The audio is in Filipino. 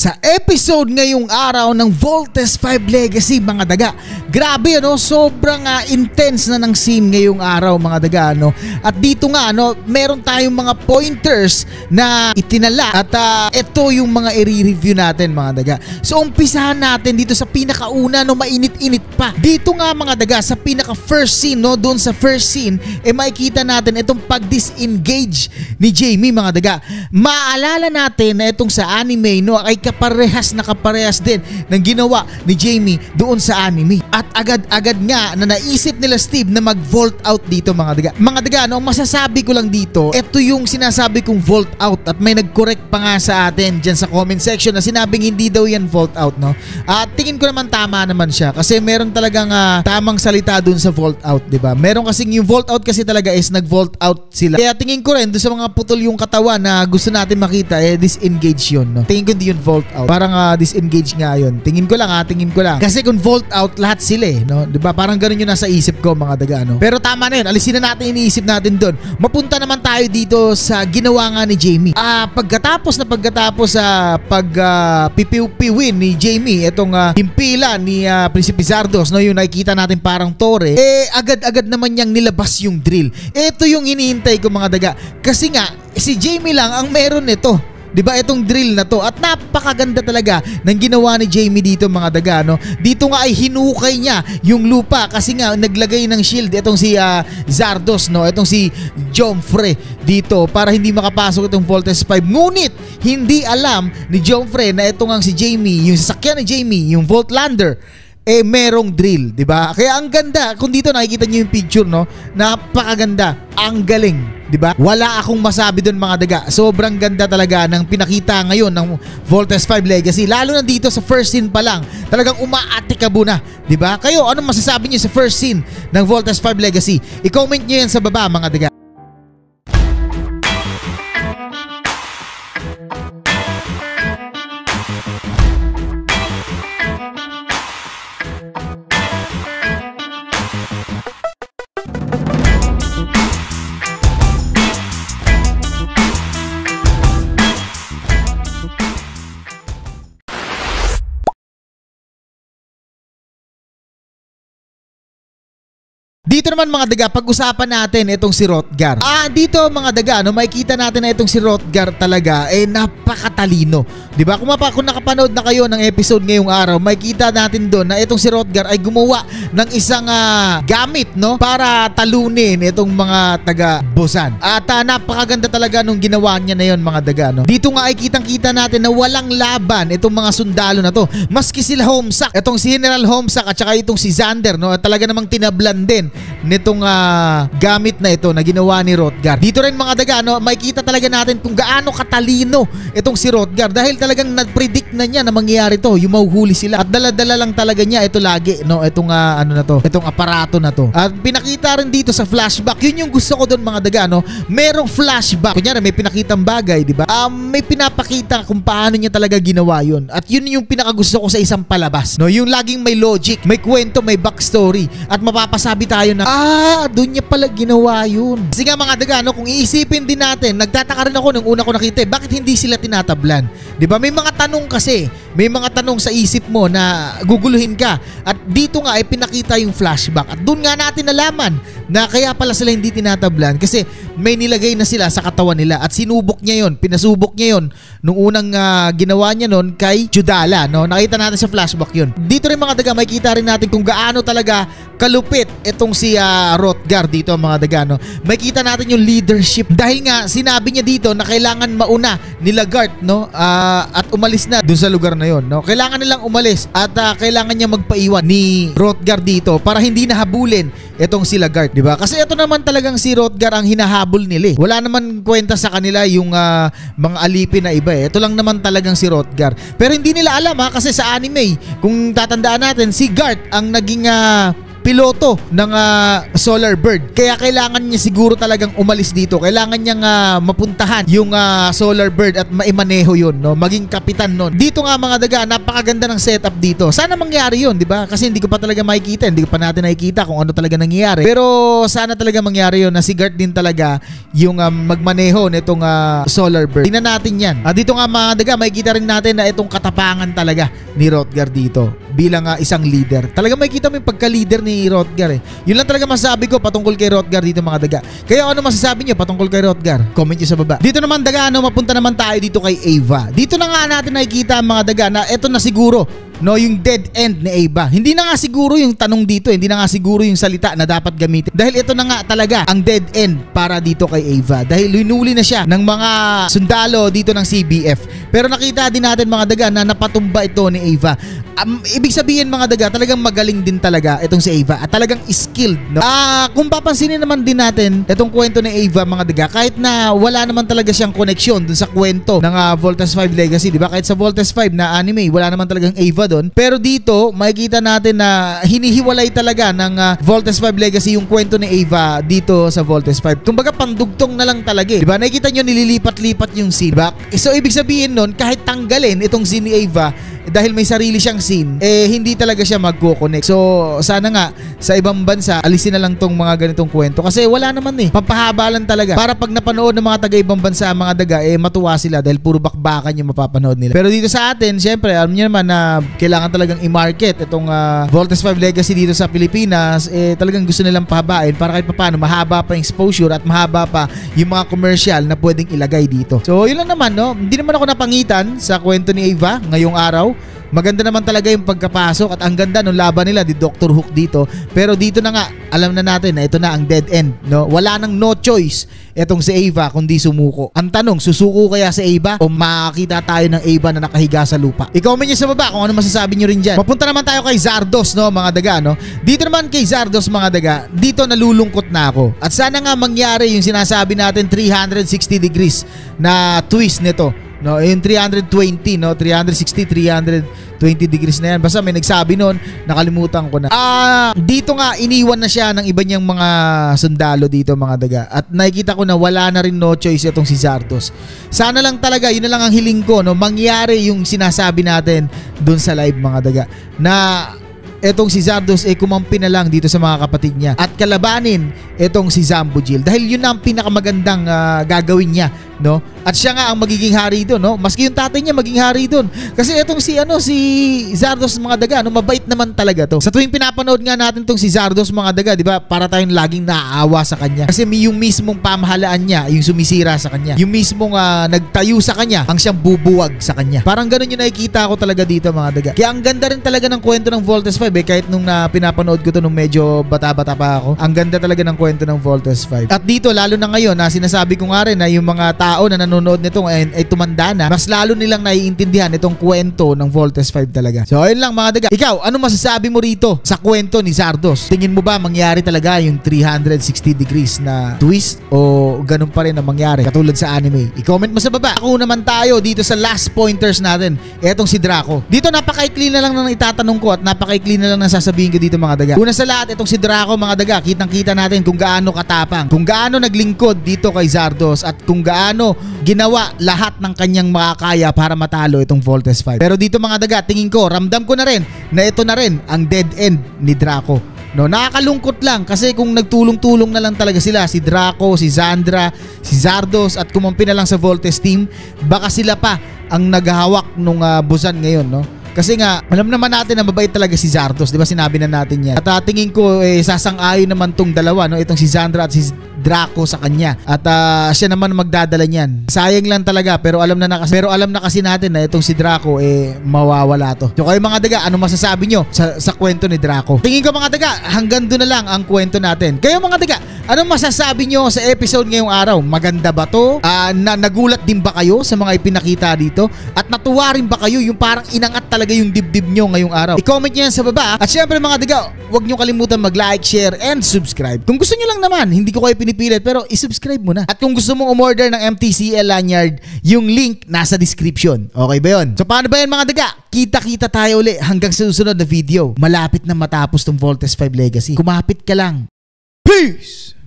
sa episode ngayong araw ng Voltes 5 Legacy mga daga. Grabe sobrang intense na ng scene ngayong araw mga daga At dito nga meron tayong mga pointers na itinala at ito yung mga i-review natin mga daga. So umpisahan natin dito sa pinakauna mainit-init pa. Dito nga mga daga sa pinaka first scene doon sa first scene makikita natin itong pag-disengage ni Jamie mga daga. Maalala natin na itong sa anime ay kaparehas din ng ginawa ni Jamie doon sa anime. At agad-agad nga na naisip nila Steve na mag-vault out dito mga daga. Mga daga, ang masasabi ko lang dito, ito yung sinasabi kong vault out at may nag-correct pa nga sa atin dyan sa comment section na sinabing hindi daw yan vault out At tingin ko naman tama naman siya kasi meron talagang tamang salita doon sa vault out, diba? Meron kasing yung vault out kasi talaga is nag-vault out sila. Kaya tingin ko rin doon sa mga putol yung katawan na gusto natin makita disengage yun Tingin ko hindi yun vault out. Parang disengage nga yun. Tingin ko lang. Kasi kung vault out lahat sila diba? Parang ganun yung nasa isip ko mga daga Pero tama na yun. Alisin na natin iniisip natin doon. Mapunta naman tayo dito sa ginawa nga ni Jamie. Pagkatapos sa pagpipiw-piwin ni Jamie itong himpilan ni Prinsipe Zardos yung nakikita natin parang tore agad-agad naman niyang nilabas yung drill. Ito yung hinihintay ko mga daga. Kasi nga si Jamie lang ang meron nito. Diba itong drill na to at napakaganda talaga ng ginawa ni Jamie dito mga daga Dito nga ay hinukay niya yung lupa kasi nga naglagay ng shield itong si Zardos itong si Joffrey dito para hindi makapasok itong Voltes 5. Ngunit hindi alam ni Joffrey na ito nga si Jamie, yung sasakyan ni Jamie, yung Voltlander merong drill, diba? Kaya ang ganda, kung dito nakikita niyo yung picture napakaganda, ang galing, diba? Wala akong masabi doon mga daga. Sobrang ganda talaga ng pinakita ngayon ng Voltes 5 Legacy. Lalo na dito sa first scene pa lang, talagang umaatikabo na, diba? Kayo, anong masasabi niyo sa first scene ng Voltes 5 Legacy? I-comment niyo yan sa baba mga daga. Dito naman mga daga, pag-usapan natin itong si Hrothgar. Dito mga daga, makikita natin na itong si Hrothgar talaga napakatalino. Diba? Kung nakapanood na kayo ng episode ngayong araw, makikita natin doon na itong si Hrothgar ay gumawa ng isang gamit para talunin itong mga taga-Busan. At napakaganda talaga nung ginawa niya na yon mga daga. Dito nga ay kitang-kita natin na walang laban itong mga sundalo na to. Maski sila Homestuck, itong si General Homestuck at saka itong si Xander talaga namang tinablan din nitong gamit na ito na ginawa ni Hrothgar. Dito rin mga daga makikita talaga natin kung gaano katalino itong si Hrothgar dahil talagang nag-predict na niya na mangyayari to, yung mahuhuli sila at dala-dala lang talaga niya ito lagi itong itong aparato na to. At pinakita rin dito sa flashback, yun yung gusto ko doon mga daga merong flashback. Kunyari may pinakitang bagay, di ba? May pinapakita kung paano niya talaga ginawa yun. At yun yung pinakagusto ko sa isang palabas, yung laging may logic, may kwento, may backstory at mapapasabi tayo na doon niya pala ginawa yun. Kasi nga mga daga kung iisipin din natin, nagtataka rin ako nung una ko nakita bakit hindi sila tinatablan, di ba? May mga tanong kasi, may mga tanong sa isip mo na guguluhin ka at dito nga ay pinakita yung flashback at doon nga natin nalaman na kaya pala sila hindi tinatablan kasi may nilagay na sila sa katawan nila at sinubok niya yon, pinasubok niya yon nung unang ginawa niya nun kay Judala nakita natin sa flashback yun. Dito rin mga daga makikita rin natin kung gaano talaga kalupit itong si Hrothgar dito mga daga makikita natin yung leadership dahil nga sinabi niya dito na kailangan mauna nila Garth at umalis na dun sa lugar na yon kailangan nilang umalis at kailangan niya magpaiwan ni Hrothgar dito para hindi nahabulin itong sila Garth, di ba? Kasi ito naman talagang si Hrothgar ang hinahabol nila wala naman kwenta sa kanila yung mga alipin na iba ito lang naman talagang si Hrothgar. Pero hindi nila alam kasi sa anime kung tatandaan natin si Garth ang naging piloto ng Solar Bird. Kaya kailangan niya siguro talagang umalis dito. Kailangan niyang mapuntahan yung Solar Bird at maimaneho yun, no? Maging kapitan nun. Dito nga mga daga, napakaganda ng setup dito. Sana mangyari yun, di ba? Kasi hindi ko pa talaga makikita, hindi ko pa natin nakikita kung ano talaga nangyayari. Pero sana talaga mangyari yun na si Garth din talaga yung magmaneho nitong Solar Bird. Tingnan natin yan. Dito nga mga daga, makikita rin natin na itong katapangan talaga ni Hrothgar dito bilang isang leader. Talaga makikita mo yung pagka-leader ni Hrothgar eh. Yun lang talaga masasabi ko patungkol kay Hrothgar dito mga daga. Kaya ano masasabi niyo patungkol kay Hrothgar? Comment niyo sa baba. Dito naman daga, mapunta naman tayo dito kay Ava. Dito na nga natin nakikita mga daga na eto na siguro, no, yung dead end ni Ava. Hindi na nga siguro yung tanong dito, hindi na nga siguro yung salita na dapat gamitin. Dahil ito na nga talaga ang dead end para dito kay Ava. Dahil hinuli na siya ng mga sundalo dito ng CBF. Pero nakita din natin mga daga na napatumba ito ni Ava. Ibig sabihin mga daga, talagang magaling din talaga itong si Ava at talagang skilled, no? Kung papansinin naman din natin itong kwento ni Ava mga daga, kahit na wala naman talaga siyang koneksyon dun sa kwento ng Voltes 5 Legacy, di ba? Kahit sa Voltes 5 na anime, wala naman talagang Ava doon. Pero dito, makikita natin na hinihiwalay talaga ng Voltes 5 Legacy yung kwento ni Ava dito sa Voltes 5. Kumbaga pandugtong na lang talaga, di ba? Nakikita nyo nililipat-lipat yung scene, diba? So ibig sabihin nun, kahit tanggalin itong scene ni Ava, dahil may sarili siyang scene, hindi talaga siya magko-connect. So sana nga sa ibang bansa alisin na lang tong mga ganitong kwento kasi wala naman pampahaba lang talaga para pag napanood ng mga taga-ibang bansa mga daga matuwa sila dahil puro bakbakan yung mapapanood nila. Pero dito sa atin, syempre alam niyo naman na kailangan talagang i-market itong Voltes 5 Legacy dito sa Pilipinas. Talagang gusto nilang pahabain para kahit paano mahaba pa yung exposure at mahaba pa yung mga commercial na pwedeng ilagay dito. So yun lang naman, no? Hindi naman ako napangitan sa kwento ni Ava ngayong araw. Maganda naman talaga yung pagkapasok at ang ganda ng laban nila di Dr. Hook dito. Pero dito na nga, alam na natin na ito na ang dead end, no? Wala nang no choice itong si Ava kundi sumuko. Ang tanong, susuko kaya si Ava o makakita tayo ng Ava na nakahiga sa lupa? I-comment nyo sa baba kung ano masasabi nyo rin dyan. Papunta naman tayo kay Zardos, no, mga daga, no? Dito naman kay Zardos, mga daga, dito nalulungkot na ako. At sana nga mangyari yung sinasabi natin 360 degrees na twist nito. No, yung 320, no, 360, 320 degrees na yan. Basta may nagsabi noon, nakalimutan ko na. Dito nga iniwan na siya ng iba niyang mga sundalo dito mga daga. At nakikita ko na wala na rin no choice itong si Zardos. Sana lang talaga, yun na lang ang hiling ko, no, mangyari yung sinasabi natin dun sa live mga daga. Na etong si Zardos kumampi na lang dito sa mga kapatid niya at kalabanin etong si Zambojil dahil yun ang pinakamagandang gagawin niya, no? At siya nga ang magiging hari doon, no? Maski yung tatay niya maging hari doon. Kasi etong si Zardos mga daga, no, mabait naman talaga to. Sa tuwing pinapanood nga natin tong si Zardos mga daga, di ba? Para tayong laging naaawa sa kanya. Kasi yung mismong pamahalaan niya, yung sumisira sa kanya. Yung mismong nagtayo sa kanya, ang siyang bubuwag sa kanya. Parang ganun yung nakikita ko talaga dito mga daga. Kaya ang ganda rin talaga ng kwento ng Voltes 5 kahit nung pinapanood ko to nung medyo bata-bata pa ako. Ang ganda talaga ng kwento ng Voltes 5. At dito lalo na ngayon na sinasabi ko nga rin na yung mga tao na nanonood nito ay tumanda na, mas lalo nilang naiintindihan itong kwento ng Voltes 5 talaga. So ayun lang mga daga. Ikaw, ano masasabi mo rito sa kwento ni Zardos? Tingin mo ba mangyari talaga yung 360 degrees na twist o ganun pa rin ang mangyari katulad sa anime? I-comment mo sa baba. Ako naman tayo dito sa last pointers natin. Etong si Draco. Dito napakaikli na lang nang itatanong ko at napakaikli na lang nang sasabihin ko dito mga daga. Una sa lahat, itong si Draco mga daga, kitang-kita natin kung gaano katapang, kung gaano naglingkod dito kay Zardos at kung gaano ginawa lahat ng kanyang makakaya para matalo itong Voltes 5. Pero dito mga daga, tingin ko, ramdam ko na rin na ito na rin ang dead end ni Draco. No, nakakalungkot lang kasi kung nagtulong-tulong na lang talaga sila, si Draco, si Zandra, si Zardos at kumampi na lang sa Voltes team, baka sila pa ang naghahawak nung busan ngayon, no? Kasi nga, alam naman natin na mabait talaga si Zardos, di ba? Sinabi na natin yan. At tingin ko, sasang-ayon naman tong dalawa, no? Itong si Zandra at si Draco sa kanya. At siya naman magdadala niyan. Sayang lang talaga, pero alam na kasi natin na itong si Draco, mawawala to. So kayo mga daga, ano masasabi nyo sa kwento ni Draco? Tingin ko mga daga, hanggang doon na lang ang kwento natin. Kayo mga daga, anong masasabi nyo sa episode ngayong araw? Maganda ba to? Nagulat din ba kayo sa mga ipinakita dito? At natuwa rin ba kayo yung parang inangat talaga yung dibdib nyo ngayong araw? I-comment nyo yan sa baba. At syempre mga daga, huwag nyo kalimutan mag-like, share, and subscribe. Kung gusto nyo lang naman, hindi ko kayo pinipilit, pero isubscribe mo na. At kung gusto mong umorder ng MTCL lanyard, yung link nasa description. Okay ba yun? So paano ba yan mga daga? Kita-kita tayo uli hanggang sa susunod na video. Malapit na matapos tong Voltes 5 Legacy. Kumapit ka lang. Peace!